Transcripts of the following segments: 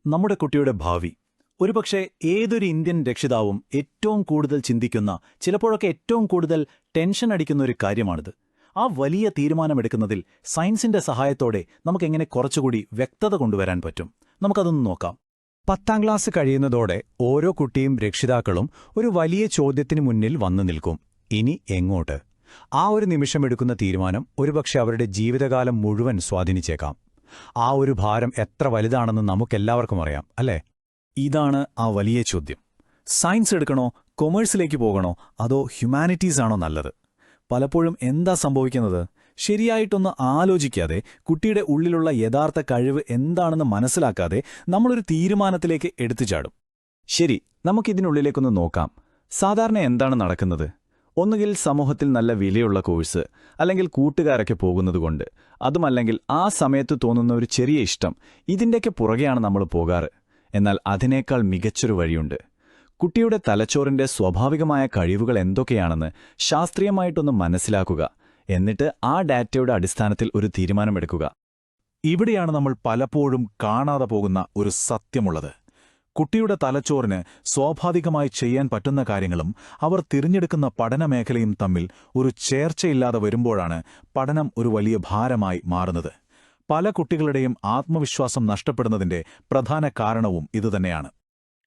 നമ്മുടെ കുട്ടിയുടെ ഭാവി ഒരുപക്ഷെ ഏതൊരു ഇന്ത്യൻ രക്ഷിതാവും ഏറ്റവും കൂടുതൽ ചിന്തിക്കുന്ന, ചിലപ്പോഴൊക്കെ ഏറ്റവും കൂടുതൽ ടെൻഷൻ അടിക്കുന്ന ഒരു കാര്യമാണിത്. ആ വലിയ തീരുമാനമെടുക്കുന്നതിൽ സയൻസിന്റെ സഹായത്തോടെ നമുക്കെങ്ങനെ കുറച്ചുകൂടി വ്യക്തത കൊണ്ടുവരാൻ പറ്റും? നമുക്കതൊന്ന് നോക്കാം. 10ാം ക്ലാസ് കഴിയുന്നതോടെ ഓരോ കുട്ടിയും രക്ഷിതാക്കളും ഒരു വലിയ ചോദ്യത്തിനു മുന്നിൽ വന്നു നിൽക്കും. ഇനി എങ്ങോട്ട്? ആ ഒരു നിമിഷമെടുക്കുന്ന തീരുമാനം ഒരുപക്ഷെ അവരുടെ ജീവിതകാലം മുഴുവൻ സ്വാധീനിച്ചേക്കാം. ആ ഒരു ഭാരം എത്ര വലുതാണെന്ന് നമുക്കെല്ലാവർക്കും അറിയാം, അല്ലേ? ഇതാണ് ആ വലിയ ചോദ്യം. സയൻസ് എടുക്കണോ, കൊമേഴ്സിലേക്ക് പോകണോ, അതോ ഹ്യൂമാനിറ്റീസ് ആണോ നല്ലത്? പലപ്പോഴും എന്താ സംഭവിക്കുന്നത്? ശരിയായിട്ടൊന്ന് ആലോചിക്കാതെ, കുട്ടിയുടെ ഉള്ളിലുള്ള യഥാർത്ഥ കഴിവ് എന്താണെന്ന് മനസ്സിലാക്കാതെ നമ്മളൊരു തീരുമാനത്തിലേക്ക് എടുത്തുചാടും. ശരി, നമുക്കിതിനുള്ളിലേക്കൊന്ന് നോക്കാം. സാധാരണ എന്താണ് നടക്കുന്നത്? ഒന്നുകിൽ സമൂഹത്തിൽ നല്ല വിലയുള്ള കോഴ്സ്, അല്ലെങ്കിൽ കൂട്ടുകാരൊക്കെ പോകുന്നതുകൊണ്ട്, അതുമല്ലെങ്കിൽ ആ സമയത്ത് തോന്നുന്ന ഒരു ചെറിയ ഇഷ്ടം, ഇതിൻ്റെയൊക്കെ പുറകെയാണ് നമ്മൾ പോകാറ്. എന്നാൽ അതിനേക്കാൾ മികച്ചൊരു വഴിയുണ്ട്. കുട്ടിയുടെ തലച്ചോറിന്റെ സ്വാഭാവികമായ കഴിവുകൾ എന്തൊക്കെയാണെന്ന് ശാസ്ത്രീയമായിട്ടൊന്ന് മനസ്സിലാക്കുക. എന്നിട്ട് ആ ഡാറ്റയുടെ അടിസ്ഥാനത്തിൽ ഒരു തീരുമാനമെടുക്കുക. ഇവിടെയാണ് നമ്മൾ പലപ്പോഴും കാണാതെ പോകുന്ന ഒരു സത്യമുള്ളത്. കുട്ടിയുടെ തലച്ചോറിന് സ്വാഭാവികമായി ചെയ്യാൻ പറ്റുന്ന കാര്യങ്ങളും അവർ തിരഞ്ഞെടുക്കുന്ന പഠനമേഖലയും തമ്മിൽ ഒരു ചേർച്ചയില്ലാതെ വരുമ്പോഴാണ് പഠനം ഒരു വലിയ ഭാരമായി മാറുന്നത്. പല കുട്ടികളുടെയും ആത്മവിശ്വാസം നഷ്ടപ്പെടുന്നതിന്റെ പ്രധാന കാരണവും ഇതുതന്നെയാണ്.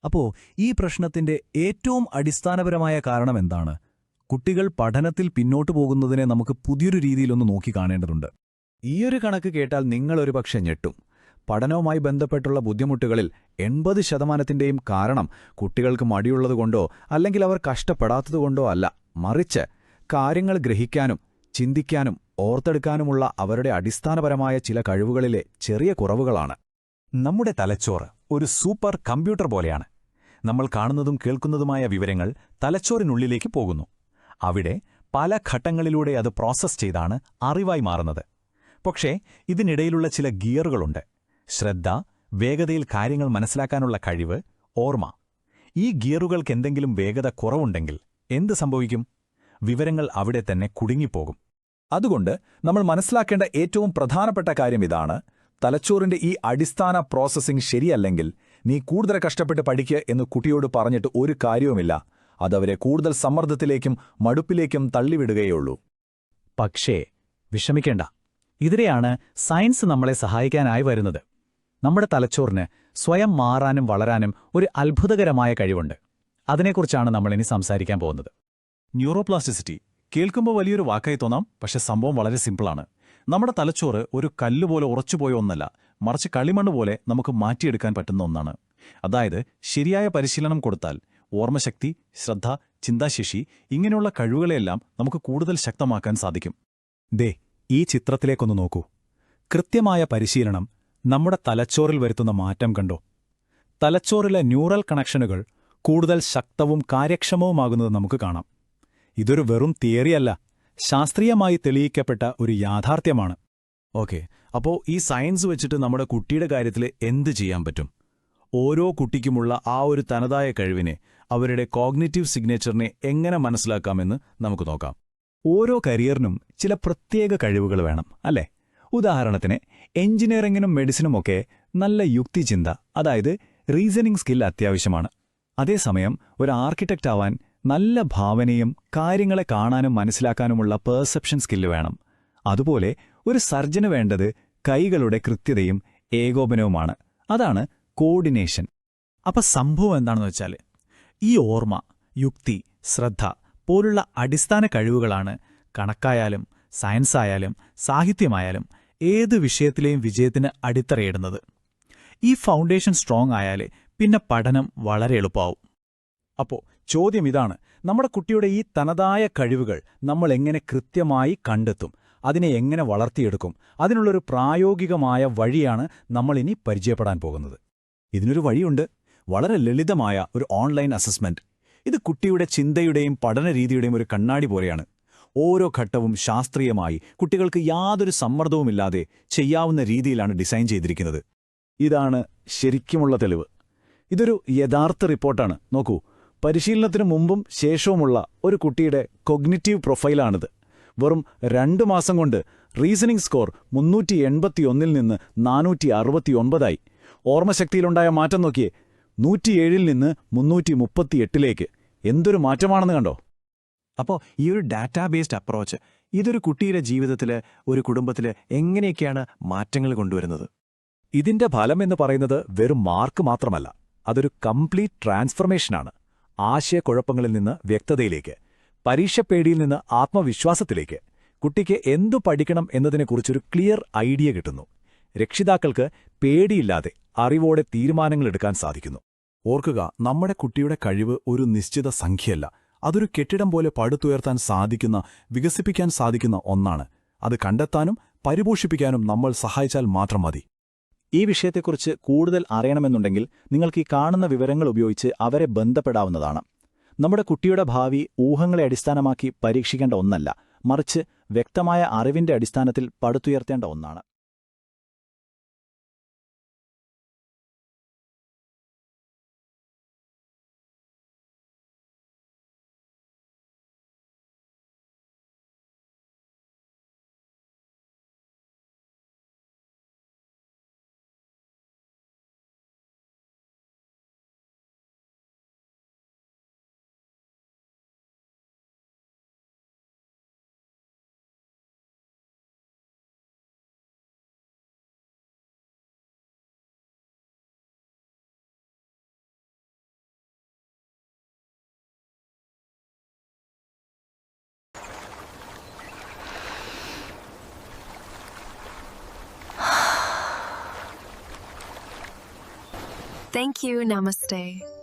അപ്പോ ഈ പ്രശ്നത്തിന്റെ ഏറ്റവും അടിസ്ഥാനപരമായ കാരണം എന്താണ്? കുട്ടികൾ പഠനത്തിൽ പിന്നോട്ടു പോകുന്നതിനെ നമുക്ക് പുതിയൊരു രീതിയിലൊന്ന് നോക്കിക്കാണേണ്ടതുണ്ട്. ഈയൊരു കണക്ക് കേട്ടാൽ നിങ്ങളൊരുപക്ഷെ ഞെട്ടും. പഠനവുമായി ബന്ധപ്പെട്ടുള്ള ബുദ്ധിമുട്ടുകളിൽ 80%ന്റെയും കാരണം കുട്ടികൾക്ക് മടിയുള്ളതുകൊണ്ടോ അല്ലെങ്കിൽ അവർ കഷ്ടപ്പെടാത്തതുകൊണ്ടോ അല്ല, മറിച്ച് കാര്യങ്ങൾ ഗ്രഹിക്കാനും ചിന്തിക്കാനും ഓർത്തെടുക്കാനുമുള്ള അവരുടെ അടിസ്ഥാനപരമായ ചില കഴിവുകളിലെ ചെറിയ കുറവുകളാണ്. നമ്മുടെ തലച്ചോറ് ഒരു സൂപ്പർ കമ്പ്യൂട്ടർ പോലെയാണ്. നമ്മൾ കാണുന്നതും കേൾക്കുന്നതുമായ വിവരങ്ങൾ തലച്ചോറിനുള്ളിലേക്ക് പോകുന്നു. അവിടെ പല ഘട്ടങ്ങളിലൂടെ അത് പ്രോസസ്സ് ചെയ്താണ് അറിവായി മാറുന്നത്. പക്ഷേ ഇതിനിടയിലുള്ള ചില ഗിയറുകളുണ്ട്. ശ്രദ്ധ, വേഗതയിൽ കാര്യങ്ങൾ മനസ്സിലാക്കാനുള്ള കഴിവ്, ഓർമ്മ. ഈ ഗിയറുകൾക്ക് എന്തെങ്കിലും വേഗത കുറവുണ്ടെങ്കിൽ എന്ത് സംഭവിക്കും? വിവരങ്ങൾ അവിടെ തന്നെ കുടുങ്ങിപ്പോകും. അതുകൊണ്ട് നമ്മൾ മനസ്സിലാക്കേണ്ട ഏറ്റവും പ്രധാനപ്പെട്ട കാര്യം ഇതാണ്: തലച്ചോറിന്റെ ഈ അടിസ്ഥാന പ്രോസസ്സിംഗ് ശരിയല്ലെങ്കിൽ നീ കൂടുതൽ കഷ്ടപ്പെട്ട് പഠിക്കുക എന്ന് കുട്ടിയോട് പറഞ്ഞിട്ട് ഒരു കാര്യവുമില്ല. അതവരെ കൂടുതൽ സമ്മർദ്ദത്തിലേക്കും മടുപ്പിലേക്കും തള്ളിവിടുകയുള്ളൂ. പക്ഷേ വിഷമിക്കേണ്ട. ഇതിനെയാണ് സയൻസ് നമ്മളെ സഹായിക്കാനായി വരുന്നത്. നമ്മുടെ തലച്ചോറിന് സ്വയം മാറാനും വളരാനും ഒരു അത്ഭുതകരമായ കഴിവുണ്ട്. അതിനെക്കുറിച്ചാണ് നമ്മളിനി സംസാരിക്കാൻ പോകുന്നത്. ന്യൂറോപ്ലാസ്റ്റിസിറ്റി കേൾക്കുമ്പോൾ വലിയൊരു വാക്കായി തോന്നാം, പക്ഷെ സംഭവം വളരെ സിമ്പിളാണ്. നമ്മുടെ തലച്ചോറ് ഒരു കല്ലുപോലെ ഉറച്ചുപോയ ഒന്നല്ല, മറിച്ച് കളിമണ്ണ് പോലെ നമുക്ക് മാറ്റിയെടുക്കാൻ പറ്റുന്ന ഒന്നാണ്. അതായത് ശരിയായ പരിശീലനം കൊടുത്താൽ ഓർമ്മശക്തി, ശ്രദ്ധ, ചിന്താശേഷി ഇങ്ങനെയുള്ള കഴിവുകളെയെല്ലാം നമുക്ക് കൂടുതൽ ശക്തമാക്കാൻ സാധിക്കും. ദേ, ഈ ചിത്രത്തിലേക്കൊന്ന് നോക്കൂ. കൃത്യമായ പരിശീലനം നമ്മുടെ തലച്ചോറിൽ വരുത്തുന്ന മാറ്റം കണ്ടോ? തലച്ചോറിലെ ന്യൂറൽ കണക്ഷനുകൾ കൂടുതൽ ശക്തവും കാര്യക്ഷമവുമാകുന്നത് നമുക്ക് കാണാം. ഇതൊരു വെറും തിയറിയല്ല, ശാസ്ത്രീയമായി തെളിയിക്കപ്പെട്ട ഒരു യാഥാർത്ഥ്യമാണ്. ഓക്കെ, അപ്പോൾ ഈ സയൻസ് വെച്ചിട്ട് നമ്മുടെ കുട്ടിയുടെ കാര്യത്തിൽ എന്ത് ചെയ്യാൻ പറ്റും? ഓരോ കുട്ടിക്കുമുള്ള ആ ഒരു തനതായ കഴിവിനെ, അവരുടെ കോഗ്നിറ്റീവ് സിഗ്നേച്ചറിനെ എങ്ങനെ മനസ്സിലാക്കാമെന്ന് നമുക്ക് നോക്കാം. ഓരോ കരിയറിനും ചില പ്രത്യേക കഴിവുകൾ വേണം, അല്ലേ? ഉദാഹരണത്തിന് എഞ്ചിനീയറിംഗിനും മെഡിസിനുമൊക്കെ നല്ല യുക്തിചിന്ത, അതായത് റീസണിംഗ് സ്കിൽ അത്യാവശ്യമാണ്. അതേസമയം ഒരു ആർക്കിടെക്റ്റ് ആവാൻ നല്ല ഭാവനയും കാര്യങ്ങളെ കാണാനും മനസ്സിലാക്കാനുമുള്ള പെർസെപ്ഷൻ സ്കില്ല് വേണം. അതുപോലെ ഒരു സർജന് വേണ്ടത് കൈകളുടെ കൃത്യതയും ഏകോപനവുമാണ്. അതാണ് കോർഡിനേഷൻ. അപ്പം സംഭവം എന്താണെന്ന് വെച്ചാൽ, ഈ ഓർമ്മ, യുക്തി, ശ്രദ്ധ പോലുള്ള അടിസ്ഥാന കഴിവുകളാണ് കണക്കായാലും സയൻസായാലും സാഹിത്യമായാലും ഏത് വിഷയത്തിലെയും വിജയത്തിന് അടിത്തറയിടുന്നത്. ഈ ഫൗണ്ടേഷൻ സ്ട്രോങ് ആയാലേ പിന്നെ പഠനം വളരെ എളുപ്പമാവും. അപ്പോൾ ചോദ്യം ഇതാണ്: നമ്മുടെ കുട്ടിയുടെ ഈ തനതായ കഴിവുകൾ നമ്മൾ എങ്ങനെ കൃത്യമായി കണ്ടെത്തും? അതിനെ എങ്ങനെ വളർത്തിയെടുക്കും? അതിനുള്ളൊരു പ്രായോഗികമായ വഴിയാണ് നമ്മളിനി പരിചയപ്പെടാൻ പോകുന്നത്. ഇതിനൊരു വഴിയുണ്ട്. വളരെ ലളിതമായ ഒരു ഓൺലൈൻ അസസ്മെന്റ്. ഇത് കുട്ടിയുടെ ചിന്തയുടെയും പഠനരീതിയുടെയും ഒരു കണ്ണാടി പോലെയാണ്. ഓരോ ഘട്ടവും ശാസ്ത്രീയമായി കുട്ടികൾക്ക് യാതൊരു സമ്മർദ്ദവുമില്ലാതെ ചെയ്യാവുന്ന രീതിയിലാണ് ഡിസൈൻ ചെയ്തിരിക്കുന്നത്. ഇതാണ് ശരിക്കുമുള്ള തെളിവ്. ഇതൊരു യഥാർത്ഥ റിപ്പോർട്ടാണ്. നോക്കൂ, പരിശീലനത്തിനു മുമ്പും ശേഷവുമുള്ള ഒരു കുട്ടിയുടെ കൊഗ്നിറ്റീവ് പ്രൊഫൈലാണിത്. വെറും 2 മാസം കൊണ്ട് റീസണിംഗ് സ്കോർ 381-ൽ നിന്ന് 469ആയി. ഓർമ്മശക്തിയിലുണ്ടായ മാറ്റം നോക്കിയേ. 107-ൽ നിന്ന് 338-ലേക്ക് എന്തൊരു മാറ്റമാണെന്ന് കണ്ടോ? അപ്പോൾ ഈ ഒരു ഡാറ്റാ ബേസ്ഡ് അപ്രോച്ച് ഇതൊരു കുട്ടിയുടെ ജീവിതത്തിൽ, ഒരു കുടുംബത്തിൽ എങ്ങനെയൊക്കെയാണ് മാറ്റങ്ങൾ കൊണ്ടുവരുന്നത്? ഇതിന്റെ ഫലം എന്ന് പറയുന്നത് വെറും മാർക്ക് മാത്രമല്ല, അതൊരു കംപ്ലീറ്റ് ട്രാൻസ്ഫർമേഷനാണ്. ആശയക്കുഴപ്പങ്ങളിൽ നിന്ന് വ്യക്തതയിലേക്ക്, പരീക്ഷപ്പേടിയിൽ നിന്ന് ആത്മവിശ്വാസത്തിലേക്ക്, കുട്ടിക്ക് എന്തു പഠിക്കണം എന്നതിനെക്കുറിച്ചൊരു ക്ലിയർ ഐഡിയ കിട്ടുന്നു. രക്ഷിതാക്കൾക്ക് പേടിയില്ലാതെ അറിവോടെ തീരുമാനങ്ങളെടുക്കാൻ സാധിക്കുന്നു. ഓർക്കുക, നമ്മുടെ കുട്ടിയുടെ കഴിവ് ഒരു നിശ്ചിത സംഖ്യയല്ല. അതൊരു കെട്ടിടം പോലെ പടുത്തുയർത്താൻ സാധിക്കുന്ന, വികസിപ്പിക്കാൻ സാധിക്കുന്ന ഒന്നാണ്. അത് കണ്ടെത്താനും പരിപോഷിപ്പിക്കാനും നമ്മൾ സഹായിച്ചാൽ മാത്രം മതി. ഈ വിഷയത്തെക്കുറിച്ച് കൂടുതൽ അറിയണമെന്നുണ്ടെങ്കിൽ നിങ്ങൾക്ക് ഈ കാണുന്ന വിവരങ്ങൾ ഉപയോഗിച്ച് അവരെ ബന്ധപ്പെടാവുന്നതാണ്. നമ്മുടെ കുട്ടിയുടെ ഭാവി ഊഹങ്ങളെ അടിസ്ഥാനമാക്കി പരീക്ഷിക്കേണ്ട ഒന്നല്ല, മറിച്ച് വ്യക്തമായ അറിവിന്റെ അടിസ്ഥാനത്തിൽ പടുത്തുയർത്തേണ്ട ഒന്നാണ്. Thank you. Namaste.